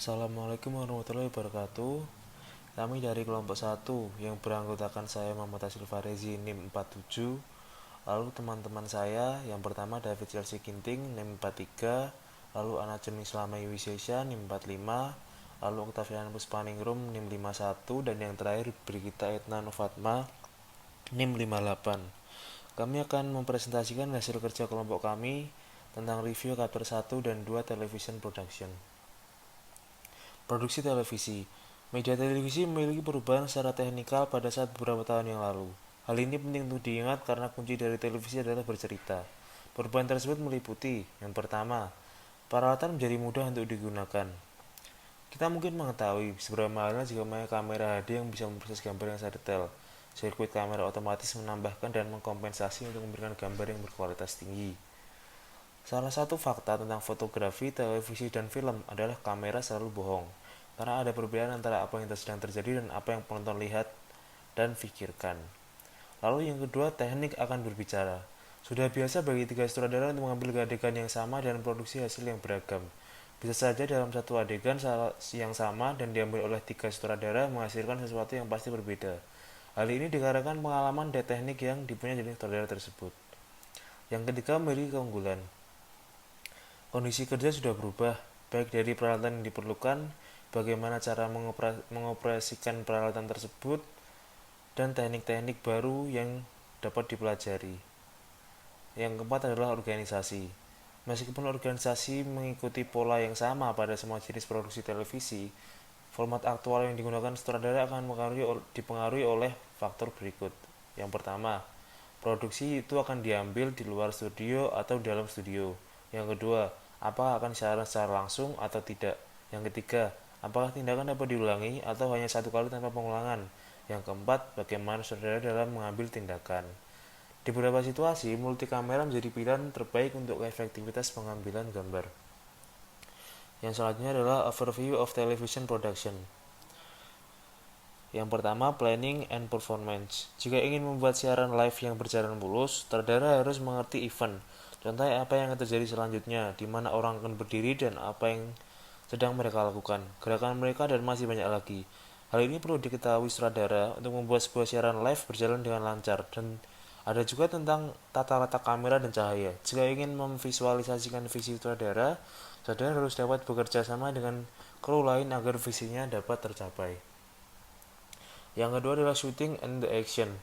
Assalamualaikum warahmatullahi wabarakatuh. Kami dari kelompok 1 yang beranggotakan saya Muhammad Hasil Farezi NIM 47. Lalu teman-teman saya yang pertama David Chelsea Ginting NIM 43, lalu Ana Jemi Slama Wisesha NIM 45, lalu Octavian Puspaningrum NIM 51, dan yang terakhir Brigita Etna Novatma NIM 58. Kami akan mempresentasikan hasil kerja kelompok kami tentang review chapter 1 dan 2 television production. Produksi televisi. Media televisi memiliki perubahan secara teknikal pada saat beberapa tahun yang lalu. Hal ini penting untuk diingat karena kunci dari televisi adalah bercerita. Perubahan tersebut meliputi: yang pertama, peralatan menjadi mudah untuk digunakan. Kita mungkin mengetahui seberapa mahalnya jika memakai kamera HD yang bisa memproses gambar yang sangat detail. Sirkuit kamera otomatis menambahkan dan mengkompensasi untuk memberikan gambar yang berkualitas tinggi. Salah satu fakta tentang fotografi, televisi, dan film adalah kamera selalu bohong, karena ada perbedaan antara apa yang sedang terjadi dan apa yang penonton lihat dan pikirkan. Lalu yang kedua, teknik akan berbicara. Sudah biasa bagi tiga sutradara untuk mengambil adegan yang sama dan produksi hasil yang beragam. Bisa saja dalam satu adegan yang sama dan diambil oleh tiga sutradara menghasilkan sesuatu yang pasti berbeda. Hal ini dikarenakan pengalaman dan teknik yang dipunyai dari sutradara tersebut. Yang ketiga, memiliki keunggulan. Kondisi kerja sudah berubah, baik dari peralatan yang diperlukan, bagaimana cara mengoperasikan peralatan tersebut, dan teknik-teknik baru yang dapat dipelajari. Yang keempat adalah organisasi. Meskipun organisasi mengikuti pola yang sama pada semua jenis produksi televisi, format aktual yang digunakan sutradara akan dipengaruhi oleh faktor berikut. Yang pertama, produksi itu akan diambil di luar studio atau di dalam studio. Yang kedua, apakah akan siaran secara langsung atau tidak. Yang ketiga, apakah tindakan dapat diulangi atau hanya satu kali tanpa pengulangan. Yang keempat, bagaimana saudara dalam mengambil tindakan. Di beberapa situasi, multi kamera menjadi pilihan terbaik untuk efektivitas pengambilan gambar. Yang selanjutnya adalah overview of television production. Yang pertama, planning and performance. Jika ingin membuat siaran live yang berjalan mulus, sutradara harus mengerti event. Contohnya apa yang akan terjadi selanjutnya, di mana orang akan berdiri dan apa yang sedang mereka lakukan, gerakan mereka, dan masih banyak lagi. Hal ini perlu diketahui sutradara untuk membuat sebuah siaran live berjalan dengan lancar. Dan ada juga tentang tata letak kamera dan cahaya. Jika ingin memvisualisasikan visi sutradara, sutradara harus dapat bekerja sama dengan kru lain agar visinya dapat tercapai. Yang kedua adalah shooting and the action.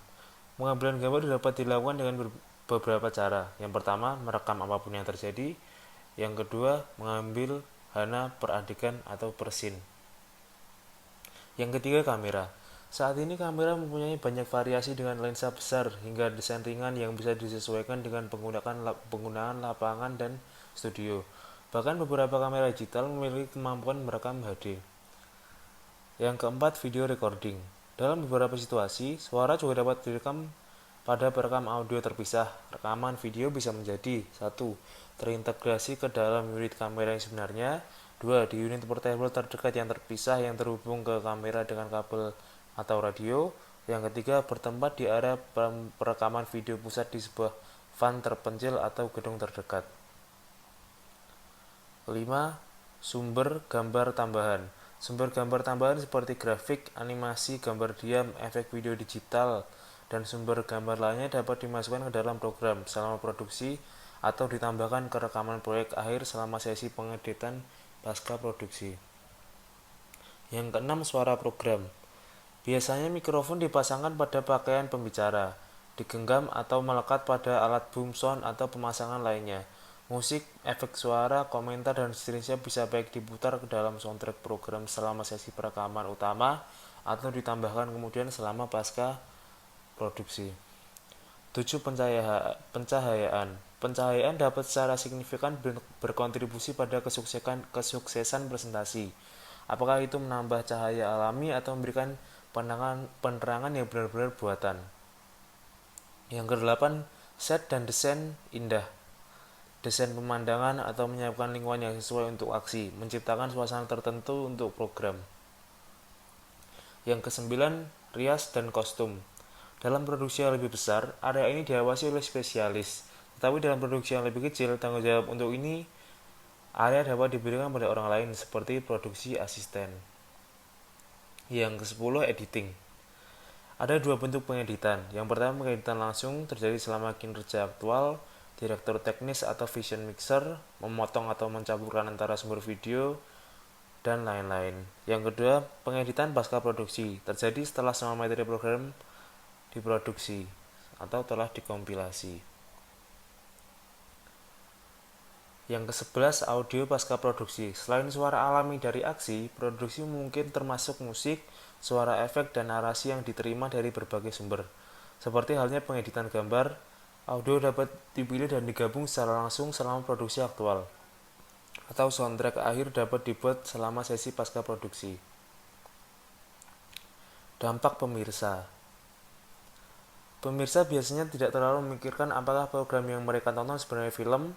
Pengambilan gambar dapat dilakukan dengan beberapa cara. Yang pertama, merekam apapun yang terjadi. Yang kedua, mengambil hana per adegan atau per scene. Yang ketiga, kamera. Saat ini kamera mempunyai banyak variasi dengan lensa besar hingga desain ringan yang bisa disesuaikan dengan penggunaan lapangan dan studio. Bahkan beberapa kamera digital memiliki kemampuan merekam HD. Yang keempat, video recording. Dalam beberapa situasi, suara juga dapat direkam pada perekam audio terpisah. Rekaman video bisa menjadi 1. Terintegrasi ke dalam unit kamera yang sebenarnya. 2. Di unit portable terdekat yang terpisah yang terhubung ke kamera dengan kabel atau radio. Yang ketiga, bertempat di area perekaman video pusat di sebuah van terpencil atau gedung terdekat. 5. Sumber gambar tambahan. Sumber gambar tambahan seperti grafik, animasi, gambar diam, efek video digital, dan sumber gambar lainnya dapat dimasukkan ke dalam program selama produksi atau ditambahkan ke rekaman proyek akhir selama sesi pengeditan pasca produksi. Yang keenam, suara program. Biasanya mikrofon dipasangkan pada pakaian pembicara, digenggam atau melekat pada alat boom sound atau pemasangan lainnya. Musik, efek suara, komentar, dan seterusnya bisa baik diputar ke dalam soundtrack program selama sesi perekaman utama atau ditambahkan kemudian selama pasca produksi. 7. Pencahayaan. Pencahayaan dapat secara signifikan berkontribusi pada kesuksesan presentasi. Apakah itu menambah cahaya alami atau memberikan penerangan yang benar-benar buatan. Yang kedelapan, set dan desain indah. Desain pemandangan atau menyiapkan lingkungan yang sesuai untuk aksi, menciptakan suasana tertentu untuk program. Yang kesembilan, rias dan kostum. Dalam produksi yang lebih besar, area ini diawasi oleh spesialis. Tetapi dalam produksi yang lebih kecil, tanggung jawab untuk ini Area dapat diberikan pada orang lain seperti produksi asisten. Yang ke-10, editing. Ada dua bentuk pengeditan. Yang pertama, pengeditan langsung terjadi selama kinerja aktual, direktur teknis atau vision mixer, memotong atau mencampurkan antara sumber video, dan lain-lain. Yang kedua, pengeditan pasca produksi terjadi setelah semua materi program diproduksi atau telah dikompilasi. Yang ke-11, audio pasca produksi. Selain suara alami dari aksi, produksi mungkin termasuk musik, suara efek, dan narasi yang diterima dari berbagai sumber. Seperti halnya pengeditan gambar, audio dapat dipilih dan digabung secara langsung selama produksi aktual. Atau soundtrack akhir dapat dibuat selama sesi pasca produksi. Dampak pemirsa. Pemirsa biasanya tidak terlalu memikirkan apakah program yang mereka tonton sebenarnya film,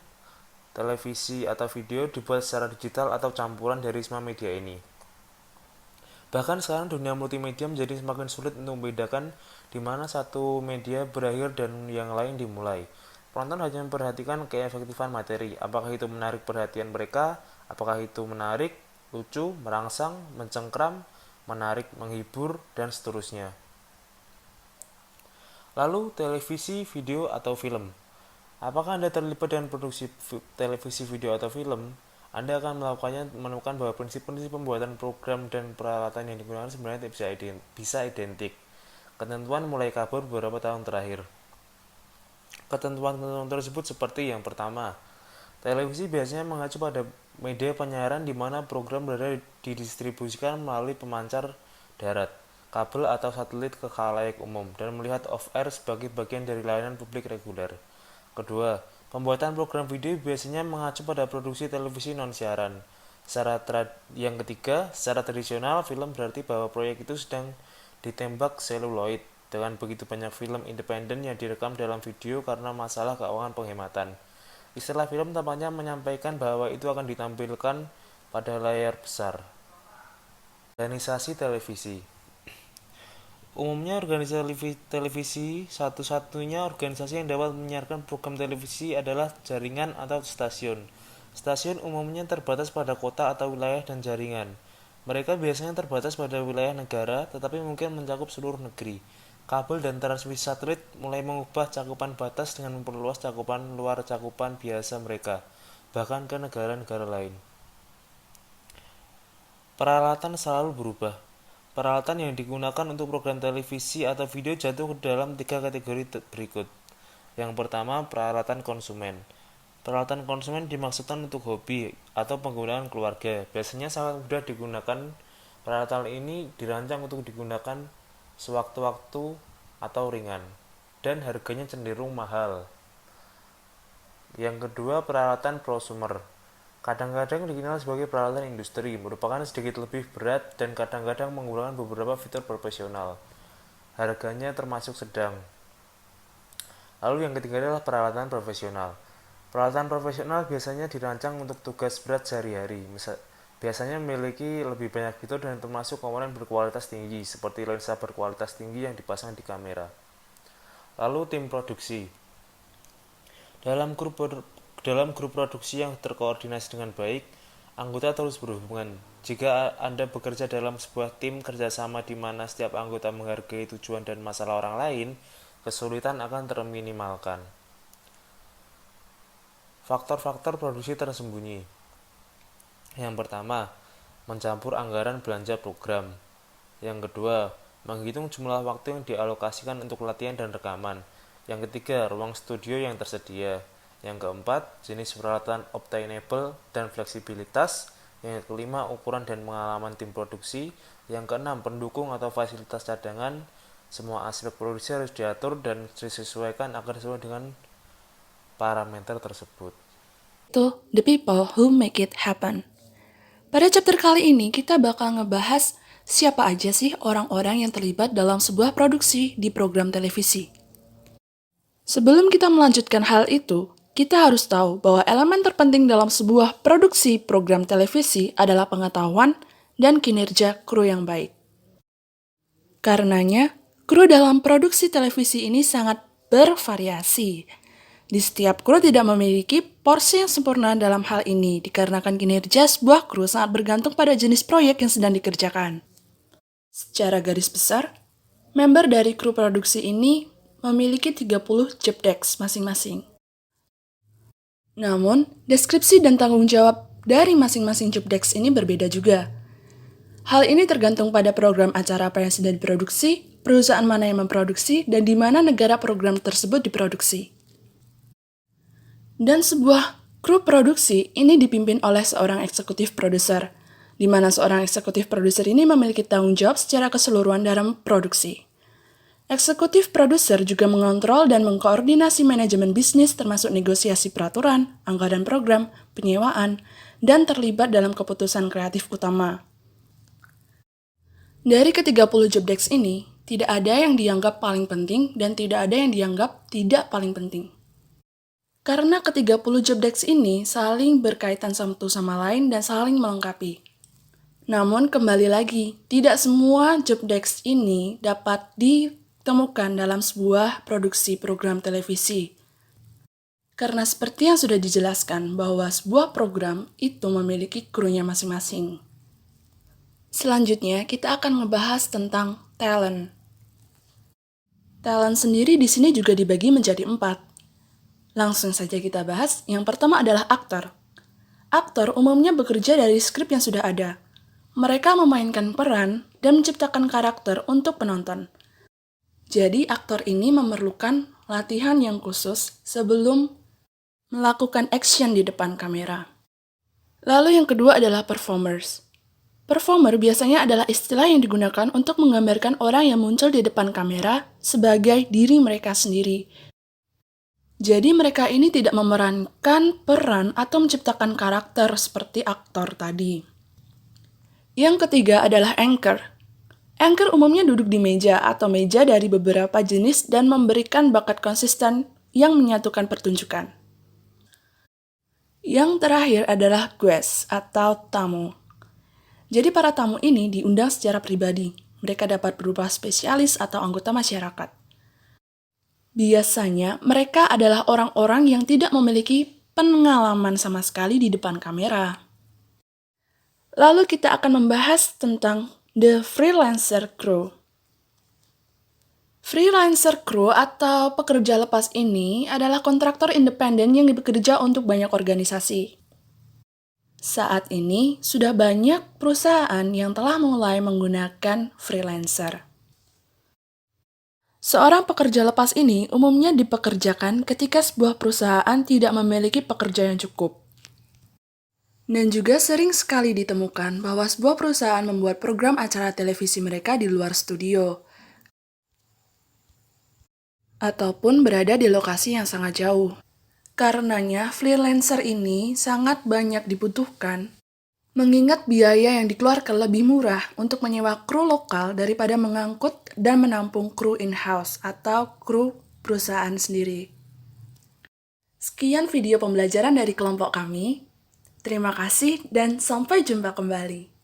televisi, atau video dibuat secara digital atau campuran dari semua media ini. Bahkan sekarang dunia multimedia menjadi semakin sulit untuk membedakan di mana satu media berakhir dan yang lain dimulai. Penonton hanya memperhatikan keefektifan materi, apakah itu menarik perhatian mereka, apakah itu menarik, lucu, merangsang, mencengkram, menarik, menghibur, dan seterusnya. Lalu, televisi, video, atau film. Apakah Anda terlibat dengan produksi televisi, video, atau film? Anda akan menemukan bahwa prinsip-prinsip pembuatan program dan peralatan yang digunakan sebenarnya bisa identik. Ketentuan mulai kabur beberapa tahun terakhir. Ketentuan-ketentuan tersebut seperti yang pertama, televisi biasanya mengacu pada media penyiaran di mana program berada didistribusikan melalui pemancar darat, kabel atau satelit ke khalayak umum dan melihat off-air sebagai bagian dari layanan publik reguler. Kedua, pembuatan program video biasanya mengacu pada produksi televisi non-siaran. Yang ketiga, secara tradisional, film berarti bahwa proyek itu sedang ditembak seluloid. Dengan begitu banyak film independen yang direkam dalam video karena masalah keuangan penghematan. Istilah film tampaknya menyampaikan bahwa itu akan ditampilkan pada layar besar. Organisasi televisi. Umumnya organisasi televisi satu-satunya organisasi yang dapat menyiarkan program televisi adalah jaringan atau stasiun. Stasiun umumnya terbatas pada kota atau wilayah dan jaringan. Mereka biasanya terbatas pada wilayah negara, tetapi mungkin mencakup seluruh negeri. Kabel dan transmisi satelit mulai mengubah cakupan batas dengan memperluas cakupan luar cakupan biasa mereka, bahkan ke negara-negara lain. Peralatan selalu berubah. Peralatan yang digunakan untuk program televisi atau video jatuh ke dalam 3 kategori berikut. Yang pertama, peralatan konsumen. Peralatan konsumen dimaksudkan untuk hobi atau penggunaan keluarga. Biasanya sangat mudah digunakan. Peralatan ini dirancang untuk digunakan sewaktu-waktu atau ringan, dan harganya cenderung mahal. Yang kedua, peralatan prosumer. Kadang-kadang dikenal sebagai peralatan industri, merupakan sedikit lebih berat dan kadang-kadang menggunakan beberapa fitur profesional. Harganya termasuk sedang. Lalu yang ketiga adalah peralatan profesional. Peralatan profesional biasanya dirancang untuk tugas berat sehari-hari. Biasanya memiliki lebih banyak fitur dan termasuk komponen berkualitas tinggi, seperti lensa berkualitas tinggi yang dipasang di kamera. Lalu tim produksi. Dalam grup produksi yang terkoordinasi dengan baik, anggota terus berhubungan. Jika Anda bekerja dalam sebuah tim kerjasama di mana setiap anggota menghargai tujuan dan masalah orang lain, kesulitan akan terminimalkan. Faktor-faktor produksi tersembunyi. Yang pertama, mencampur anggaran belanja program. Yang kedua, menghitung jumlah waktu yang dialokasikan untuk latihan dan rekaman. Yang ketiga, ruang studio yang tersedia. Yang keempat, jenis peralatan obtainable dan fleksibilitas. Yang kelima, ukuran dan pengalaman tim produksi. Yang keenam, pendukung atau fasilitas cadangan. Semua aspek produksi harus diatur dan disesuaikan agar sesuai dengan parameter tersebut. To the people who make it happen. Pada chapter kali ini kita bakal ngebahas siapa aja sih orang-orang yang terlibat dalam sebuah produksi di program televisi. Sebelum kita melanjutkan hal itu, kita harus tahu bahwa elemen terpenting dalam sebuah produksi program televisi adalah pengetahuan dan kinerja kru yang baik. Karenanya, kru dalam produksi televisi ini sangat bervariasi. Di setiap kru tidak memiliki porsi yang sempurna dalam hal ini, dikarenakan kinerja sebuah kru sangat bergantung pada jenis proyek yang sedang dikerjakan. Secara garis besar, member dari kru produksi ini memiliki 30 job desk masing-masing. Namun, deskripsi dan tanggung jawab dari masing-masing job desk ini berbeda juga. Hal ini tergantung pada program acara apa yang sedang diproduksi, perusahaan mana yang memproduksi, dan di mana negara program tersebut diproduksi. Dan sebuah kru produksi ini dipimpin oleh seorang eksekutif produser, di mana seorang eksekutif produser ini memiliki tanggung jawab secara keseluruhan dalam produksi. Eksekutif produser juga mengontrol dan mengkoordinasi manajemen bisnis termasuk negosiasi peraturan, anggaran program, penyewaan, dan terlibat dalam keputusan kreatif utama. Dari ke-30 job desk ini, tidak ada yang dianggap paling penting dan tidak ada yang dianggap tidak paling penting. Karena ke-30 job desk ini saling berkaitan satu sama lain dan saling melengkapi. Namun kembali lagi, tidak semua job desk ini dapat ditemukan dalam sebuah produksi program televisi. Karena seperti yang sudah dijelaskan bahwa sebuah program itu memiliki krunya masing-masing. Selanjutnya, kita akan ngebahas tentang talent. Talent sendiri di sini juga dibagi menjadi 4. Langsung saja kita bahas. Yang pertama adalah aktor. Aktor umumnya bekerja dari skrip yang sudah ada. Mereka memainkan peran dan menciptakan karakter untuk penonton. Jadi, aktor ini memerlukan latihan yang khusus sebelum melakukan action di depan kamera. Lalu yang kedua adalah performers. Performer biasanya adalah istilah yang digunakan untuk menggambarkan orang yang muncul di depan kamera sebagai diri mereka sendiri. Jadi mereka ini tidak memerankan peran atau menciptakan karakter seperti aktor tadi. Yang ketiga adalah anchor. Anchor umumnya duduk di meja atau meja dari beberapa jenis dan memberikan bakat konsisten yang menyatukan pertunjukan. Yang terakhir adalah guest atau tamu. Jadi para tamu ini diundang secara pribadi. Mereka dapat berupa spesialis atau anggota masyarakat. Biasanya, mereka adalah orang-orang yang tidak memiliki pengalaman sama sekali di depan kamera. Lalu kita akan membahas tentang the freelancer crew. Freelancer crew atau pekerja lepas ini adalah kontraktor independen yang bekerja untuk banyak organisasi. Saat ini, sudah banyak perusahaan yang telah mulai menggunakan freelancer. Seorang pekerja lepas ini umumnya dipekerjakan ketika sebuah perusahaan tidak memiliki pekerja yang cukup. Dan juga sering sekali ditemukan bahwa sebuah perusahaan membuat program acara televisi mereka di luar studio, ataupun berada di lokasi yang sangat jauh. Karenanya, freelancer ini sangat banyak dibutuhkan, mengingat biaya yang dikeluarkan lebih murah untuk menyewa kru lokal daripada mengangkut dan menampung kru in-house atau kru perusahaan sendiri. Sekian video pembelajaran dari kelompok kami. Terima kasih dan sampai jumpa kembali.